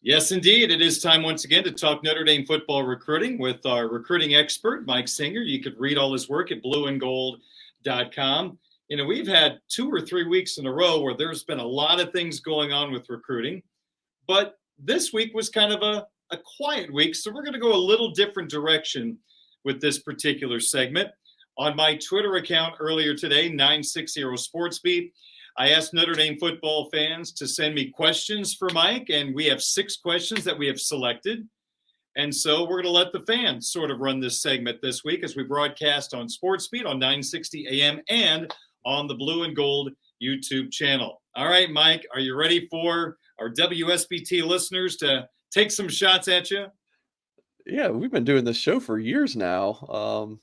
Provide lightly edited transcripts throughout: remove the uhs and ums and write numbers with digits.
Yes, indeed. It is time once again to talk Notre Dame football recruiting with our recruiting expert, Mike Singer. You could read all his work at blueandgold.com. We've had 2 or 3 weeks in a row where there's been a lot of things going on with recruiting, but this week was kind of a quiet week. So we're going to go a little different direction with this particular segment. On my Twitter account earlier today, 960 SportsBeat, I asked Notre Dame football fans to send me questions for Mike, and we have 6 questions that we have selected. And so we're going to let the fans sort of run this segment this week as we broadcast on SportsBeat on 960 AM and on the Blue and Gold YouTube channel. All right, Mike, are you ready for our WSBT listeners to take some shots at you? Yeah, we've been doing this show for years now.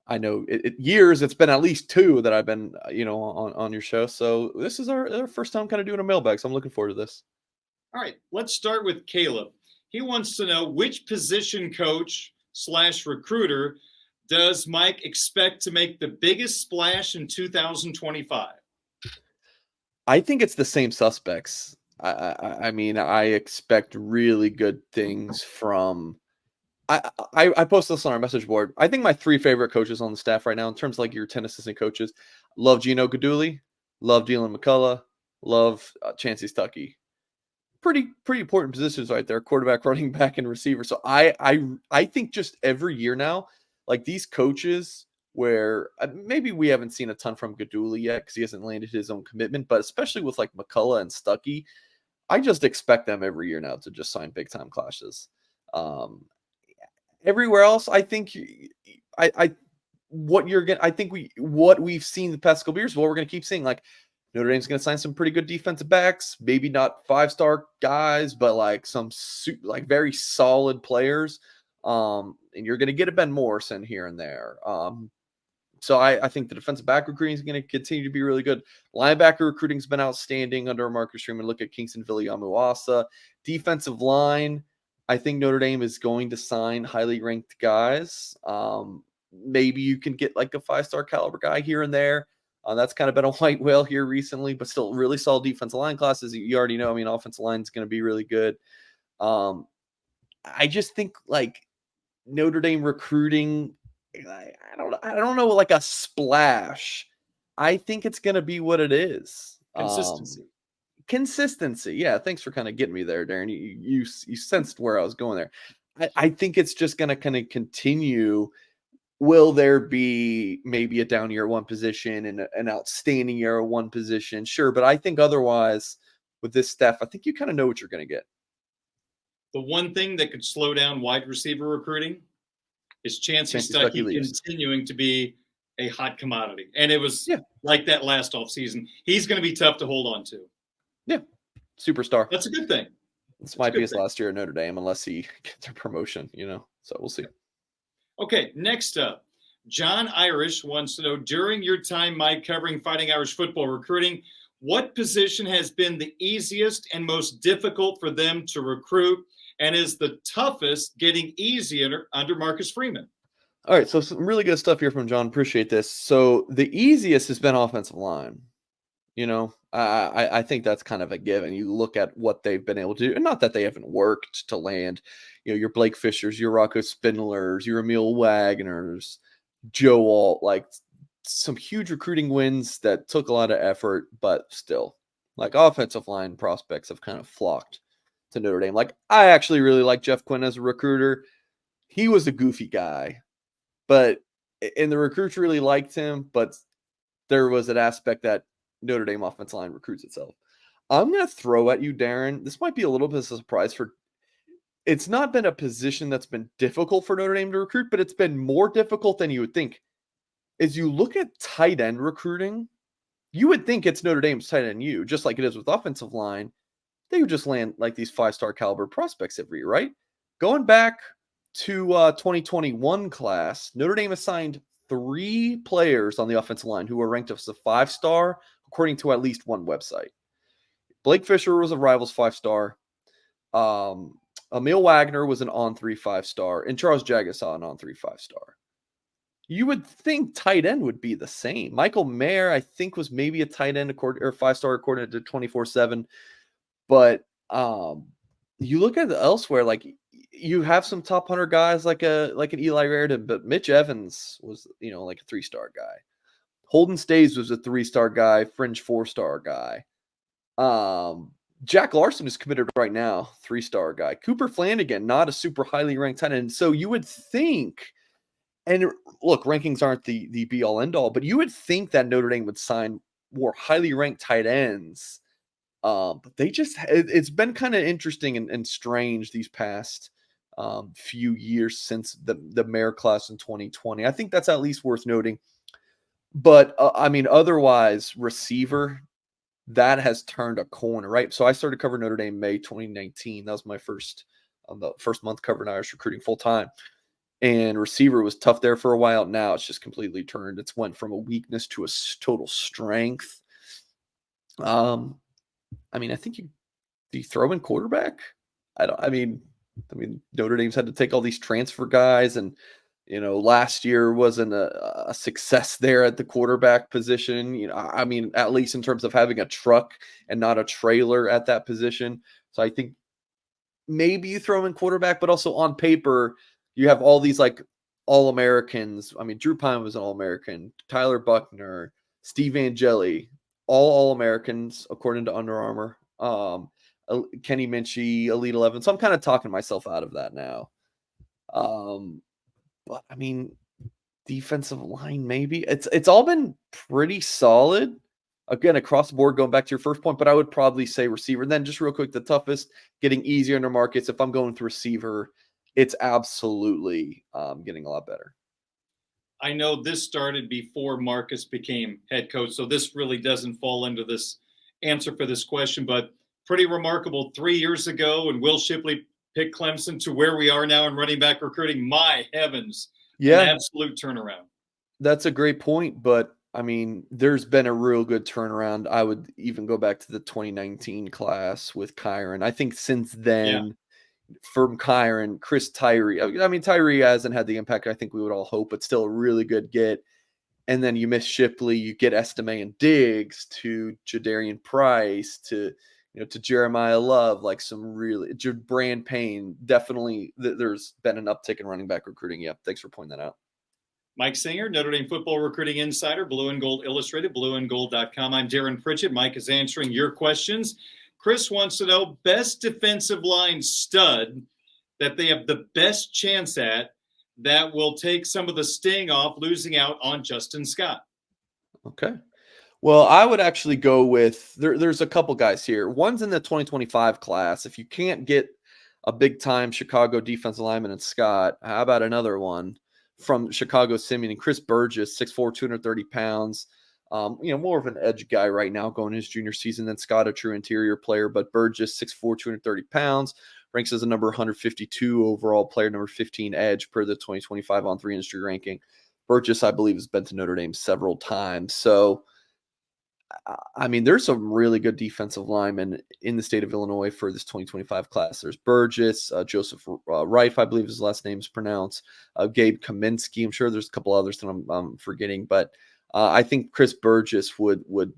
I know years. It's been at least 2 that I've been, on your show. So this is our first time kind of doing a mailbag. So I'm looking forward to this. All right, let's start with Caleb. He wants to know which position coach / recruiter does Mike expect to make the biggest splash in 2025? I think it's the same suspects. I mean, I expect really good things from. I posted this on our message board. I think my 3 favorite coaches on the staff right now, in terms of like your 10 assistant coaches, love Gino Guidugli, love Dylan McCullough, love Chancey Stuckey. Pretty important positions right there: quarterback, running back, and receiver. So I think just every year now, like these coaches, where maybe we haven't seen a ton from Guidugli yet because he hasn't landed his own commitment, but especially with like McCullough and Stuckey, I just expect them every year now to just sign big time clashes. Everywhere else, I think what we've seen the past couple years, what we're gonna keep seeing. Like Notre Dame's gonna sign some pretty good defensive backs, maybe not 5-star guys, but like some very solid players. And you're gonna get a Ben Morrison here and there. So I think the defensive back recruiting is going to continue to be really good. Linebacker recruiting has been outstanding under Marcus Freeman. Look at Kingston Viliamuasa. Defensive line, I think Notre Dame is going to sign highly ranked guys. Maybe you can get like a 5-star caliber guy here and there. That's kind of been a white whale here recently, but still really solid defensive line classes. You already know, I mean, offensive line is going to be really good. I just think like Notre Dame recruiting, I don't know, like a splash. I think it's going to be what it is. Consistency. Yeah. Thanks for kind of getting me there, Darren. You sensed where I was going there. I think it's just going to kind of continue. Will there be maybe a down year at one position and an outstanding year at one position? Sure. But I think otherwise with this staff, I think you kind of know what you're going to get. The one thing that could slow down wide receiver recruiting is Chancey Stuckey continuing to be a hot commodity. And it was like that last offseason. He's going to be tough to hold on to. Yeah. Superstar. That's a good thing. This might be his last year at Notre Dame unless he gets a promotion, so we'll see. Okay, next up, John Irish wants to know, during your time, Mike, covering Fighting Irish football recruiting, what position has been the easiest and most difficult for them to recruit and is the toughest getting easier under Marcus Freeman? All right, so some really good stuff here from John. Appreciate this. So the easiest has been offensive line. I think that's kind of a given. You look at what they've been able to do, and not that they haven't worked to land, your Blake Fishers, your Rocco Spindlers, your Emil Wagners, Joe Alt, like some huge recruiting wins that took a lot of effort, but still, like offensive line prospects have kind of flocked to Notre Dame. Like I actually really like Jeff Quinn as a recruiter. He was a goofy guy, and the recruits really liked him, but there was an aspect that Notre Dame offensive line recruits itself. I'm going to throw at you, Darren. This might be a little bit of a surprise it's not been a position that's been difficult for Notre Dame to recruit, but it's been more difficult than you would think. As you look at tight end recruiting, you would think it's Notre Dame's tight end U, just like it is with offensive line. They would just land like these 5-star caliber prospects every year, right? Going back to 2021 class, Notre Dame assigned 3 players on the offensive line who were ranked as a 5-star, according to at least one website. Blake Fisher was a Rivals 5-star. Emil Wagner was an on-3 5-star, and Charles Jagasaw an on-3 5-star. You would think tight end would be the same. Michael Mayer, I think, was maybe a tight end or 5-star according to 24/7, but you look at elsewhere, like you have some top 100 guys like an Eli Raritan, but Mitch Evans was, like a 3-star guy. Holden Staves was a 3-star guy, fringe 4-star guy. Jack Larson is committed right now, 3-star guy. Cooper Flanagan, not a super highly ranked tight end. So you would think, and look, rankings aren't the be all end all, but you would think that Notre Dame would sign more highly ranked tight ends. But it's been kind of interesting and strange these past few years since the Mayor class in 2020. I think that's at least worth noting. But I mean, otherwise, receiver, that has turned a corner, right? So I started covering Notre Dame May 2019. That was my the first month covering Irish recruiting full time. And receiver was tough there for a while. Now it's just completely turned. It's went from a weakness to a total strength. I mean, I think do you throw in quarterback? I mean, Notre Dame's had to take all these transfer guys, and last year wasn't a success there at the quarterback position. I mean, at least in terms of having a truck and not a trailer at that position. So I think maybe you throw in quarterback, but also on paper, you have all these like All-Americans. I mean, Drew Pine was an All-American, Tyler Buckner, Steve Angeli, all All-Americans according to Under Armour. Kenny Minchie, Elite 11. So I'm kind of talking myself out of that now. But I mean, defensive line, maybe it's all been pretty solid. Again, across the board, going back to your first point, but I would probably say receiver. And then just real quick, the toughest, getting easier in the markets. If I'm going to receiver, it's absolutely getting a lot better. I know this started before Marcus became head coach, so this really doesn't fall into this answer for this question, but pretty remarkable 3 years ago when Will Shipley picked Clemson to where we are now in running back recruiting. My heavens, an absolute turnaround. That's a great point, but I mean, there's been a real good turnaround. I would even go back to the 2019 class with Kyron. I think since then, from Kyron, Chris Tyree. I mean, Tyree hasn't had the impact I think we would all hope, but still a really good get. And then you miss Shipley, you get Estime and Diggs, to Jadarian Price, to Jeremiah Love, like some really Brand Payne. Definitely, there's been an uptick in running back recruiting. Yep, thanks for pointing that out. Mike Singer, Notre Dame football recruiting insider, Blue and Gold Illustrated, blueandgold.com. I'm Darren Pritchett. Mike is answering your questions. Chris wants to know best defensive line stud that they have the best chance at that will take some of the sting off losing out on Justin Scott. Okay. Well, I would actually go with there's a couple guys here. One's in the 2025 class. If you can't get a big-time Chicago defensive lineman in Scott, how about another one from Chicago Simeon and Chris Burgess, 6'4", 230 pounds. More of an edge guy right now going his junior season than Scott, a true interior player. But Burgess, 6'4", 230 pounds, ranks as a number 152 overall player, number 15 edge per the 2025 On3 industry ranking. Burgess, I believe, has been to Notre Dame several times. So, I mean, there's some really good defensive linemen in the state of Illinois for this 2025 class. There's Burgess, Joseph Reif, I believe his last name is pronounced, Gabe Kaminsky. I'm sure there's a couple others that I'm forgetting, but I think Chris Burgess would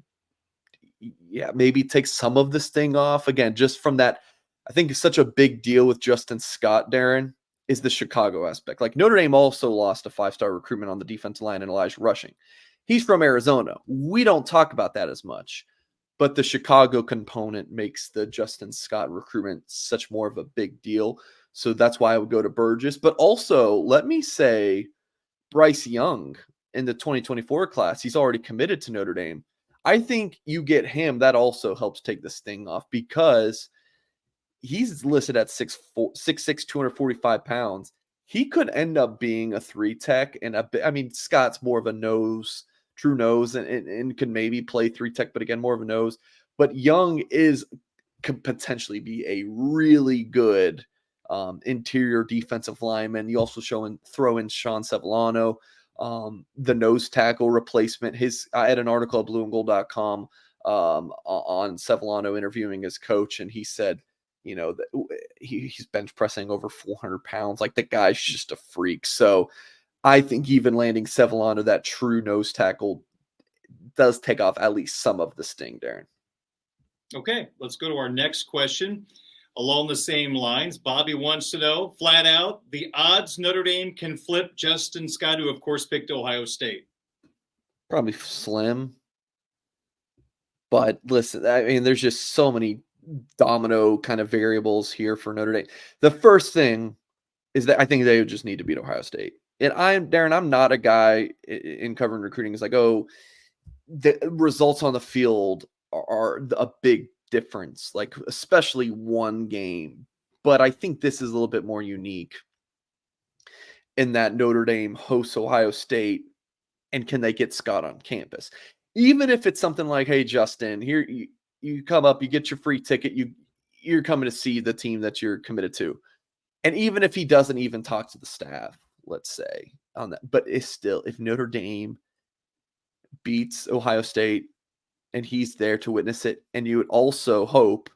maybe take some of this thing off. Again, just from that, I think it's such a big deal with Justin Scott, Darren, is the Chicago aspect. Like Notre Dame also lost a 5-star recruitment on the defensive line in Elijah Rushing. He's from Arizona. We don't talk about that as much, but the Chicago component makes the Justin Scott recruitment such more of a big deal. So that's why I would go to Burgess. But also, let me say Bryce Young in the 2024 class. He's already committed to Notre Dame. I think you get him. That also helps take this thing off because he's listed at 6'6", 245 pounds. He could end up being a 3 tech. And Scott's more of a true nose, and can maybe play 3 tech, but again, more of a nose. But Young could potentially be a really good interior defensive lineman. You also throw in Sean Sevillano, the nose tackle replacement. I had an article at blueandgold.com on Sevillano interviewing his coach, and he said, that he's bench pressing over 400 pounds. Like the guy's just a freak. So I think even landing Sevillano, that true nose tackle, does take off at least some of the sting, Darren. Okay, let's go to our next question. along the same lines. Bobby wants to know, flat out, the odds Notre Dame can flip Justin Scott, who, of course, picked Ohio State. Probably slim. But listen, I mean, there's just so many domino kind of variables here for Notre Dame. The first thing is that I think they would just need to beat Ohio State. And Darren, I'm not a guy in covering recruiting. It's like, oh, the results on the field are a big difference, like especially one game. But I think this is a little bit more unique in that Notre Dame hosts Ohio State, and can they get Scott on campus? Even if it's something like, hey, Justin, here you come up, you get your free ticket, you're coming to see the team that you're committed to. And even if he doesn't even talk to the staff, let's say, on that, but it's still, if Notre Dame beats Ohio State and he's there to witness it, and you would also hope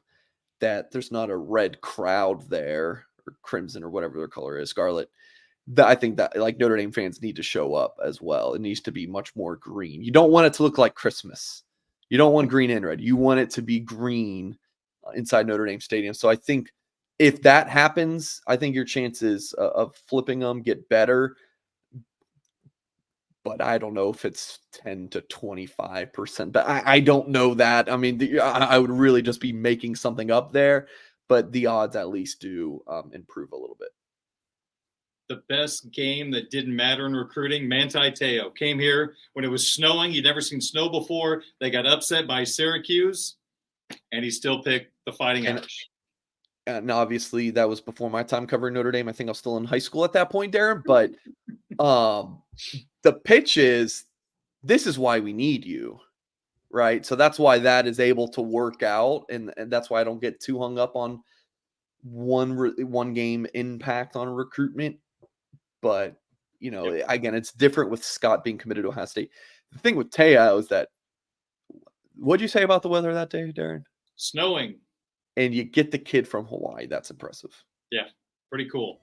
that there's not a red crowd there, or crimson, or whatever their color is, scarlet, that I think that like Notre Dame fans need to show up as well. It needs to be much more green. You don't want it to look like Christmas. You don't want green and red. You want it to be green inside Notre Dame Stadium. So I think if that happens, I think your chances of flipping them get better. But I don't know if it's 10 to 25%. But I don't know that. I mean, I would really just be making something up there. But the odds at least do improve a little bit. The best game that didn't matter in recruiting, Manti Te'o came here when it was snowing. He'd never seen snow before. They got upset by Syracuse, and he still picked the Fighting Irish. And obviously, that was before my time covering Notre Dame. I think I was still in high school at that point, Darren. But the pitch is, this is why we need you, right? So that's why that is able to work out, and that's why I don't get too hung up on one game impact on recruitment. But, you know, again, it's different with Scott being committed to Ohio State. The thing with Te'o is that, what'd you say about the weather that day, Darren? Snowing. And you get the kid from Hawaii. That's impressive. Yeah, pretty cool.